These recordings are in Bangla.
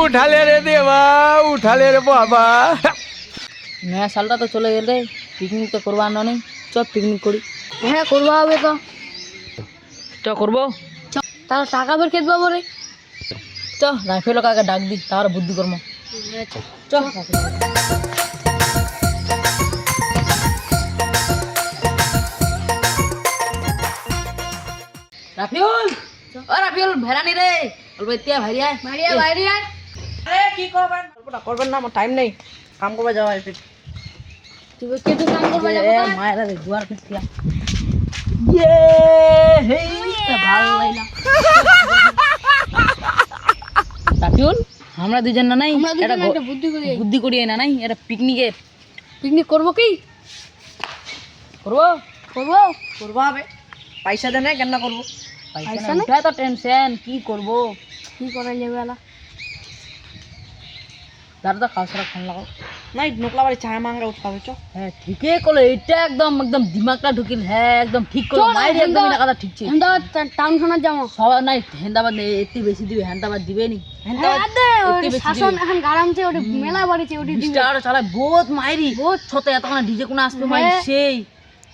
উঠালে রে দেবা, উঠালে রে বাবা। নয়া সালটা তো চলে গেলে, পিকনিক তো করবার নেই। চ পিকনিক করি। হ্যাঁ করবা হবে তো। চ করবো। তাহলে টাকা বের খেতে পাবো রে। চ রাইফেল কাকে ডাক দি, তার বুদ্ধি কর্ম। চ রাফিউল, ও রাফিউল ভেড়ানি রে, বলবো এতিয়া ভাইরিয়া ভাইরিয়া ভাইরিয়া। আরে কি করবেন, করবেন না, আমার টাইম নেই, কাম করবে যাওয়া আছে। তুই কেটু কাম করবা যাবো তা মায়েরা রে দুয়ার পিছিয়া। ইয়ে হেই ভালো লাগলা রাফিউল, আমরা দুজন না নাই এটা বুদ্ধি করি না নাই, এটা পিকনিক করবো কি করবো করবো করবো হবে, পয়সা দেন কেন না করবো? পয়সা না তো টেনশন কি করবো, কি করা যাবে আলা দাঁড়া তো খাওয়া সারা ফোন লাগাও। নাই নোকলা বাড়ি চায় মাংরা উঠতে হবে। চ হ্যাঁ ঠিকই করলো, এটা একদম একদম দিমাগটা ঢুকিল। হ্যাঁ একদম ঠিক করলো, মাইরে একদম এটা কথা ঠিক ছিল। টাউন শোনা যাবো সবাই নাই, হেন্দাবাদ একটু বেশি দিবে, হেন্দাবাদ দিবে নি। শাসন এখন গারামছে, ওটা মেলা বাড়িছে, ওটা স্টার চালায় বহুত মাইরি, বহুত ছোট এতক্ষণ ডিজে কোনা আসবে মাইরি, সেই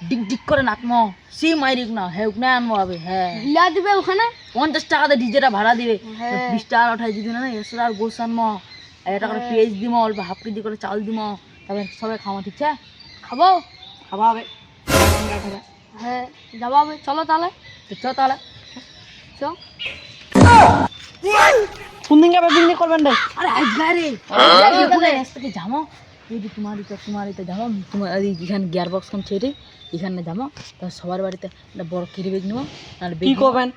ডিক ডিক করে নাচমো, সেই মাইরি কোনা হে কোনা আনবো হবে। হ্যাঁ হিলা দিবে ওখানে 50 টাকাতে ডিজেটা ভাড়া দিবে, 20 টাকা উঠাই দিবি না, এসে আর গোস আনমো, এটা করে পেঁয়াজ দিব, অল্প হাফ কেজি করে চাল দিব, তবে সবাই খাওয়া ঠিক আছে। খাবো খাওয়া হবে। হ্যাঁ যাবো হবে, চলো তাহলে। চ তাহলে চ। কোন দিন যাবে পিকনিক করবেন রে? আরে আজ গারে রাস্তাতে যাবো, যদি তোমার এতে যাবো, তোমার এখানে গিয়ার বক্স কোন ছেড়ে এখানে যাবো, তার সবার বাড়িতে একটা বড় কেরি ব্যাগ নেবো। কি করবেন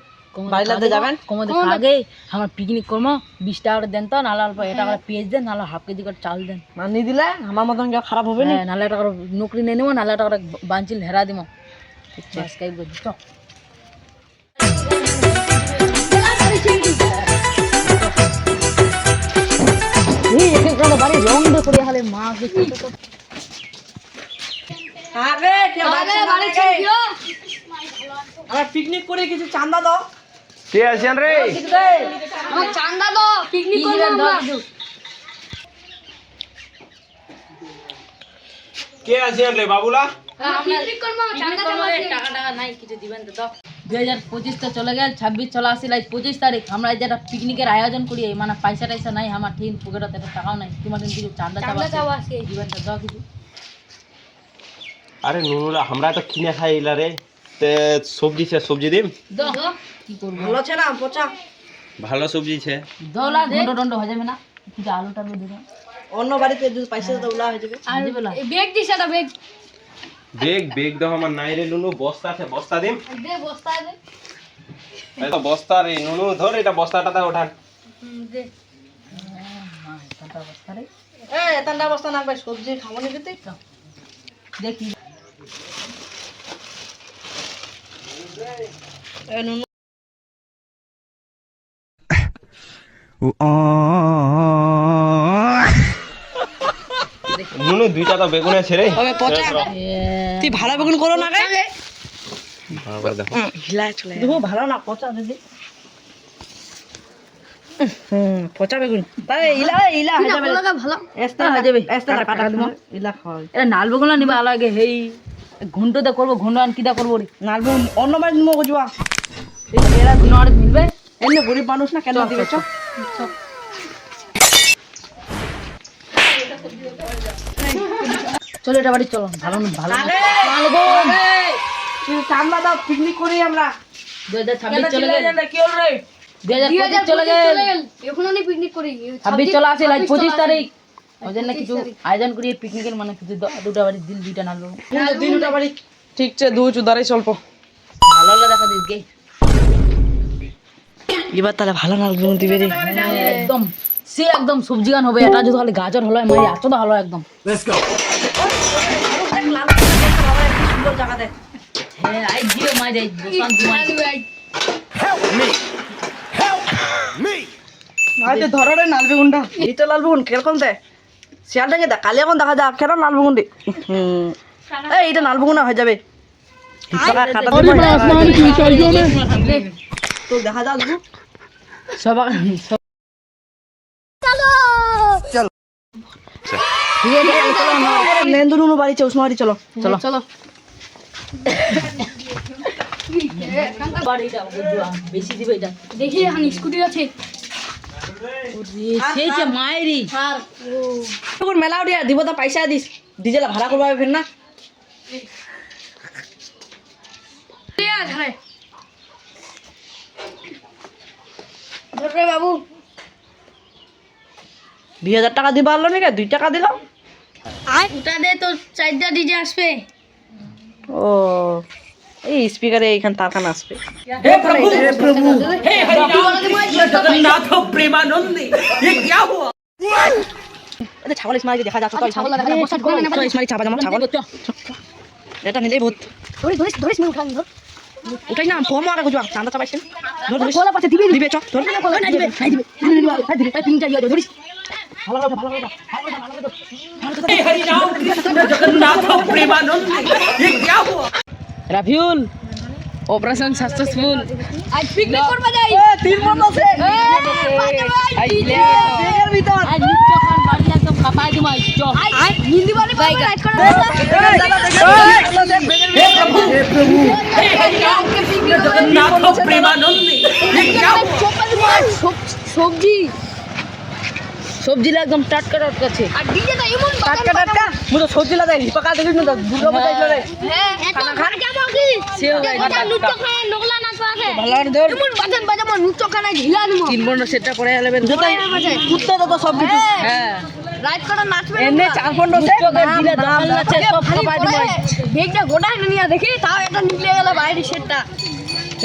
বাইলাতে যাবেন? কমদের আগে আমার পিকনিক করবো, 20 টাকা করে দেন তো, নাহলে অল্প এটা করে পেঁয়াজ দেন, নাহলে হাফ কেজি করে চাল দেন। মানি দিলে আমার মতন কেউ খারাপ হবে না, নাহলে এটা করে নকরি নিয়ে নেবো, নাহলে এটা করে বাঞ্চিল হেরা দিব। চ বাড়ি রং দিয়ে করিয়া হলে মা আরে কেউ আমরা পিকনিক করে কিছু চান্দা দাও। কে আছেন রে? আমার চান্দা দাও, পিকনিক করব আমরা। কে আছেন রে বাবুলা? পিকনিক করব, চান্দা দেব, টাকা টাকা নাই কিছু দিবেন তো দাও। 2025 তো চলে গেল, 26 চলে আসিল, আজ 25 তারিখ। আমরা যেটা পিকনিকের আয়োজন করি, মানে পয়সা টয়সা নাই আমার, ঠিক পকেটে টাকাও নাই, তোমার কিছু চান্দা চাওয়া আছে দিবেন তো দাও কিছু। আরে নুনুরা আমরা তো কিনে খাই এলা রে, তে সবজি দিম। দাও কি করব, ভালো আছে না পচা? ভালো সবজি ছে দোলা ঘন্ট টন্ট হয়ে যাবে না, কিছু আলু টালু দিবেন। অন্য বাড়িতে যদি পয়সা দৌলা হয়ে যাবে। আর বেগ দিছ, এটা বেগ বেগ দাও আমার নাই রে নুনু, বস্তা আছে বস্তা দিম। দে, বস্তা দে। এই তো বস্তা রে নুনু, ধর এটা বস্তাটা ওঠান। দে মা এটা বস্তা রে, এতটা বস্তা না ভাই, সবজি খাবো না দিতে। দেখি নুনু দুইটা তো বেগুন আছে রে। পচা তুই ভালো বেগুন করো না রে, দেখো হিলা চলে দেখো ভালো না পচা দিদি। পচা বেগুন তাই ইলা ইলা হয়ে যাবে, ভালো এস্তা হয়ে যাবে, এস্তা কাটা দিমু ইলা খাওয়া। এটা নাল বেগুলা নিবা আলাগে, হেই ঘন্টতে করবো, ঘন্ট আন কিদা করবো রে, নাল বেগুন অন্য বাড়ি নিমু গজুয়া, এই এরা গুনাড় মিলবে। এমনি গরিব মানুষ না কেন দিবে? চ চলো এটা বাড়ি চলো, ভালো ভালো তুই চান্দা দাও, পিকনিক করি আমরা। 2026 চলে গেল, কি হল রে? 2025 চলে গেল, এখন আমি পিকনিক করি। 26 চলে আসে, আজ 25 তারিখ। ওই জন্য কিছু আয়োজন করি পিকনিকের, মানে কিছু দুটা বাড়ি দিল, দুইটা নালো দিনটা বাড়ি ঠিক আছে, দু চুদারে চলবো ভালো ভালো দেখা দিস গে। এবার তাহলে ভালো নাল বেগুন দিবে রে, একদম সে একদম সবজি গান হবে। এটা যদি খালি গাজর হলো মানে এত তো ভালো একদম। সুন্দর জায়গা দেখ। হ্যাঁ আই জিও মাই যাই দোকান তোমার আরে ধরো রে নাল বেগুনটা, এইটা লাল বেগুন কিরকম দেয় শিয়ালটা কে দেখ, কালি এখন দেখা যাক কেন লাল বেগুন দি। এইটা নাল বেগুন হয়ে যাবে, তো দেখা যাক সবাই ঠিক আছে চলো নেন্দু নুনু বাড়ি চৌস বাড়ি চলো চলো চলো বাড়িটা বুঝবা বেশি দিবে এটা দেখি এখন স্কুটি আছে সেই যে মায়েরই আর তখন মেলা উঠিয়া দিব তো পয়সা দিস ডিজেল ভাড়া করবা ফের না ধরে বাবু 2000 টাকা দিবা আলো নাকি 2 টাকা দিলাম ওটা দে তো 4টা ডিজে আসবে ও এই স্পিকারে এইখান তারখান আসবে আরে ছাগল ইসমাইল দেখা যাচ্ছে তো ছাগল লাগা বসাত করে না ইসমাইল ছাপা জামা ছাগল এটা নিলেই ভূত ধরিস ধরিস মি উঠান ধর ওটাই না ফোন মারা গুজবা চান্দা চাপাইছেন ধর ধর কোলা পাশে দিবি দিবে চ ধর না দিবে না দিবে না দিবে তিনটা ইয়া ধরিস রাফিউল অপারেশন সাকসেসফুল আজ পিকনিক করবা যাই 3 বন্ধ আছে এর ভিতর আজ নিত্য খান বাড়ি একদম কাপাই দিমা চ আজ হিন্দি বলে বাইক রাইড করা সবজি সবজি একদম টাটকা টাটকা আছে আর ডিজে তো এমন টাটকা টাটকা মুতো সবজি লাগাই পাকা দেখিস না দুর্গা পূজা চলে হ্যাঁ এত খান কেমন কি সেও গাই নুচ্চ খায় নোগলা নাচ আছে ভালো আর ধর এমন বাজান বাজামো নুচ্চ খানা ঢিলা দিমো 3 বন্ধ সেটটা করে আলেবেন যেটাই কুত্তা তো সব কিছু হ্যাঁ রাইড করা নাচবে এনে 4 বন্ধ আছে চোখের দিলে দোকান আছে সব কাপাই দিমা বেগটা গোটাই না নিয়া দেখি তাও এটা নিকলে গেল বাইরে সেটটা চ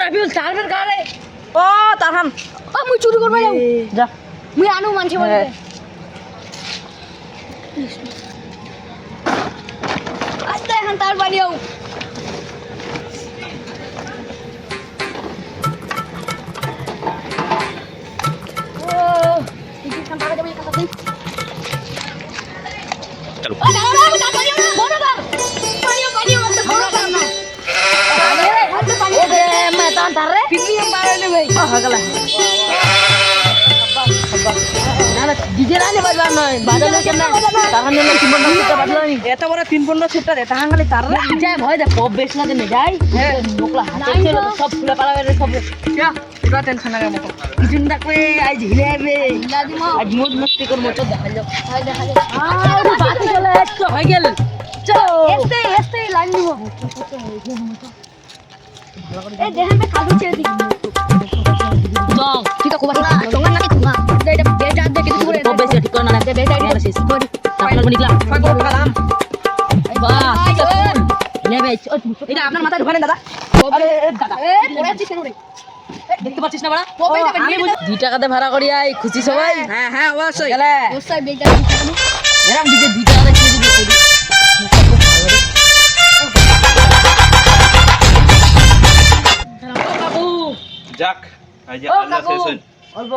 রাফিউল চারবেন কারে ও তারখান ও মুই চুরি করবা যাও যা মুই আনু মানছি বলে আস্তে এখন তার বাড়িও ডিজে রানে বাজবার নয় বাজালে কেন তার জন্য 3 বন্ধ করতে পারলো না এত বড় 3 বন্ধ সেটটা রে তাহাঙ্গালে তার রে যায় ভয় দে পপ বেশ লাগে না যাই মোকলা হাতে ছিল সব ফুলে পালাবে সব যা পুরা টেনশন লাগে মতো কিছু না করে আজ হিলাবে আজ মোট মস্তি কর মোট দেখা যাও আর বাতি চলে একটু হয়ে গেল চলো এসতে লাইন দিব এই দেখেন বে কাগজ ছেড়ে দিই যাও ঠিক আছে কোবা তোমার নাকি তোমা এটা বেটা দেখে কিছু করে পপ বেশ ঠিক করে না বেটা এটা শেষ করি তারপর বনিকলা পাগল কালাম বাহ ঠিক আছে নেবে এটা আপনার মাথায় ঢোকালেন দাদা আরে দাদা এ পড়ে আছিস কেন রে দেখতে পাচ্ছিস না বড়া পপে যাবে নিয়ে 2 টাকাতে ভাড়া করি আই খুশি সবাই হ্যাঁ হ্যাঁ অবশ্যই গেলে দোস্তাই বেটা এরকম ডিজে 2 টাকাতে ছেড়ে দিবে কাকু যাক আজ ও আল্লাহ কাকু শেষ হইল অল্প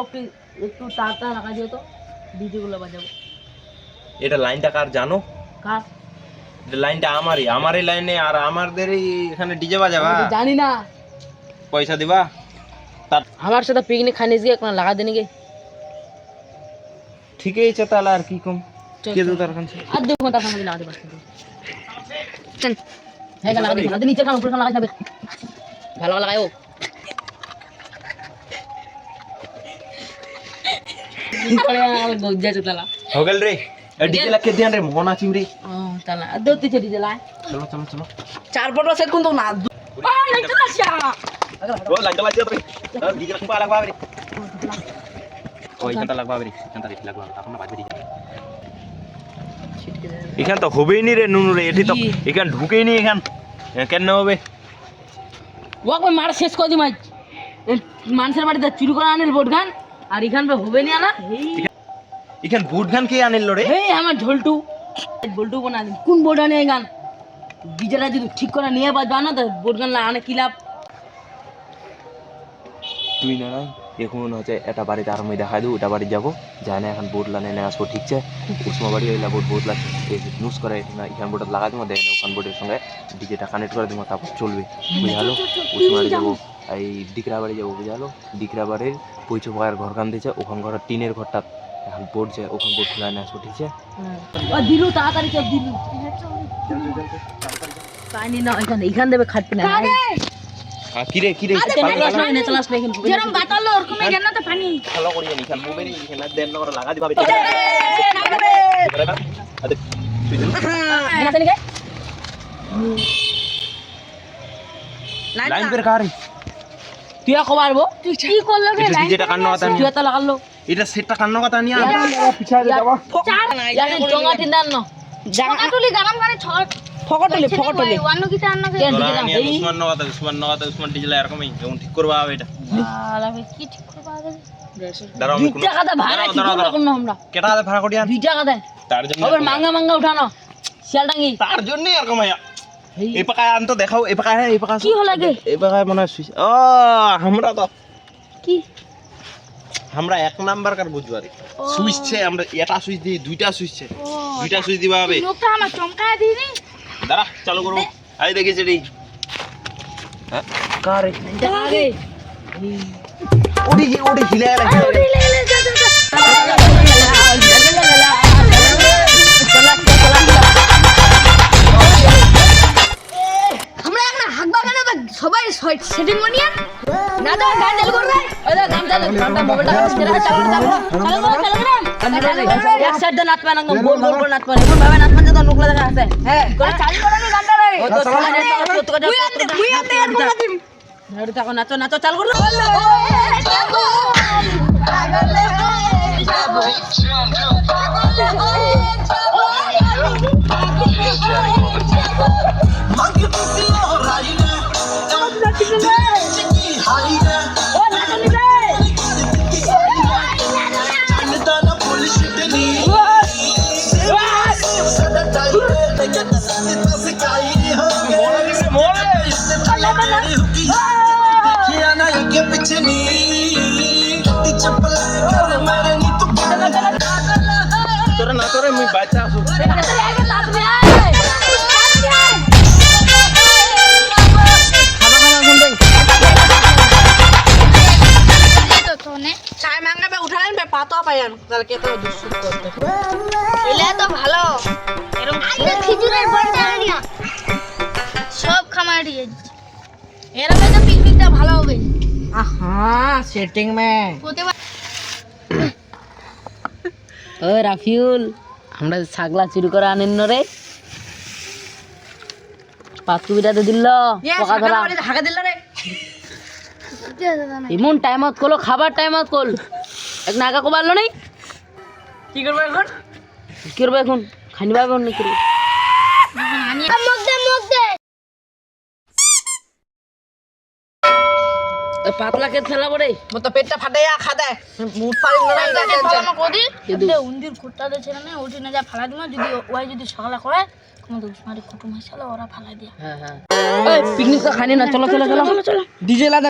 একটু তাড়া লাগা দিও তো ডিজে গুলো বাজাবো এটা লাইনটা কার জানো কার এটা লাইনটা আমারই লাইনে আর আমাদেরই এখানে ডিজে বাজাবা আমি তো জানি না পয়সা দিবা তার আমার সাথে পিকনিক খানে গিয়ে এখন লাগা দেনি গে ঠিকই আছে তাহলে আর কি কম চল, কে চল। দু তার কাছে আর দেখো তার সামনে লাগা দেবা চল হ্যাঁ লাগা দিই লাগা নিচে কাম উপরে লাগা যাবে ভালো লাগায়ও পরে আমার গজ্জা চতলা हो गेल रे ডিজে লাকে ধ্যান রে মোহনা চিমরি ও তালা দৌতি ছে ডিজে লাই চলো চলো চলো 4 বন্ধ সেট কোন তো না ও লাইনটা লাগিয়ে রে ডিজে লাকে লাগবা রে ওই ঘন্টা লাগবা রে ঘন্টা রে লাগবা তখন না বাজবে ডিজে এখান তো হবেই নি রে নুনু রে এটি তো এখান ঢুকেই নি এখান কেন হবে ও কই মার শেষ করে দি মাই মানুষের বাড়িতে চুরি করে আনিল বোট গান আর এখান পে হবে নি না এখান বুট গান কে আনিল রে এই আমার ঝোলটু বল্টু বনা দিন কোন বোর্ড আনে গান ডিজেটা যদি ঠিক করে নিয়ে বাজবা না তো বোর্ড গান আনে কি লাভ তুই না নাই এখন হচ্ছে এটা বাড়িতে আর আমি দেখাই দেবো ওটা বাড়ি যাবো যাই না এখন বোর্ড লানে নিয়ে আসবো ঠিক আছে উসমা বাড়ি ওইলা বোর্ড বহুত লাগছে নুস করে না এখান বোর্ড লাগাই দেবো দেয় না ওখান বোর্ডের সঙ্গে ডিজেটা কানেক্ট করে দেবো তারপর চলবে বুঝালো উসমা বাড়ি যাবো এই ডিকরা বাড়ি যাবো বুঝালো ডিকরা বাড়ির পৈচো পায়ের ঘর কান দিয়েছে ওখান ঘর টিনের ঘরটা এখন বোট যে ওখান বোট খুলে নিয়ে আসবো ঠিক আছে ও দিলু তাড়াতাড়ি চল দিলু পানি না এখান দেবে খাটবে না কিরে কিরে নেচলাস না এখানে যেরকম বাতালো ওরকম কেন তো পানি ভালো করি জানি খান মোবাইল এখানে দেন না লাগা দিবা আদে লাইন বের কারে তুই কো মারবো তুই কি করলো রে এটা যেটা কান্ন কথা তুই তো লাগালো এটা সেটটা কান্ন কথা নিয়ে চার জঙ্গা তিনদান ন ফকাটুলি গরম করে ছট ফকটলি ওয়ান্ন কিটা আন্ন কে উসমান নগাতা উসমান ডিজেল এরকমই যেমন ঠিক করবা হবে এটা আলাবে কি ঠিক করবা আগে দাঁড়াও দুই টাকা দে ভাড়া ঠিক করব না আমরা কেটা হাতে ভাড়া করিয়া 2 টাকা দে তার জন্য আবার মাঙ্গা উঠানো শিয়ালডাঙ্গি তার জন্য এরকম ভাইয়া এই পাকায় আনতো দেখাও এই পাকায় এই পাকা কি হলো গে এই পাকায় মনে হয় সুইচ ও আমরা তো কি আমরা এক নাম্বার কার বুঝবারে সুইচ ছে আমরা এটা সুইচ দিই দুইটা সুইচ ছে দুইটা সুইচ দিবা হবে লোকটা আমার চমকা দিনি দাঁড়া চালু করব আই দেখি সেটি হ্যাঁ কারে আগে ওডি হিলে গেল আমরা এখন হাগবা কেন সবাই সেটিং বানিয়ে না তো গান চালু করবে ওই গান চালু মোবাইলটা চালু এক সাইড দে নাচ পানা গোল নাচ পানা কোন ভাবে নাচ পানা তো লোকলা দেখা আছে হ্যাঁ চালু করো নি গানটা রে ও তো চলা নে তো তুই আতে আর বলা দিম ধরে থাকো নাচো চালু করলো তোরা না তোরে মুই বাচ্চা আসু চাই মাঙ্গাবে উঠালেন বে পাতা পায়ান কালকে তো দুসুত করতে এলে তো ভালো এরকম খিচুড়ির বড়টা নিয়া সব খামার দিয়ে এরকম তো পিকনিকটা ভালো হবে আহা সেটিং মে প্রতিবার ও রাফিউল আমরা ছাগলা চুরি করে আনেন ন রে পাতুবিটাতে দিল পকা ধরা হাগা দিল রে এমন টাইম আউট করলো খাবার টাইম আউট করল এক নাগা কো পারলো নাই কি করব এখন কি করবে এখন খানি পাবে না কি মধ্যে পাতলা কে ফেলাবো রে মো তো পেটটা ফাটাইয়া খাদে মুখ পারিম না এটা টেনশন কোদি উন্দির কুত্তা দেছে না ওটি না যা ফালা দিমা যদি ওই যদি সকালে করে কোন দুশমারি কুটুম আসলে ওরা ফালা দিয়া হ্যাঁ পিকনিক খানি না চলো ডিজে লাগা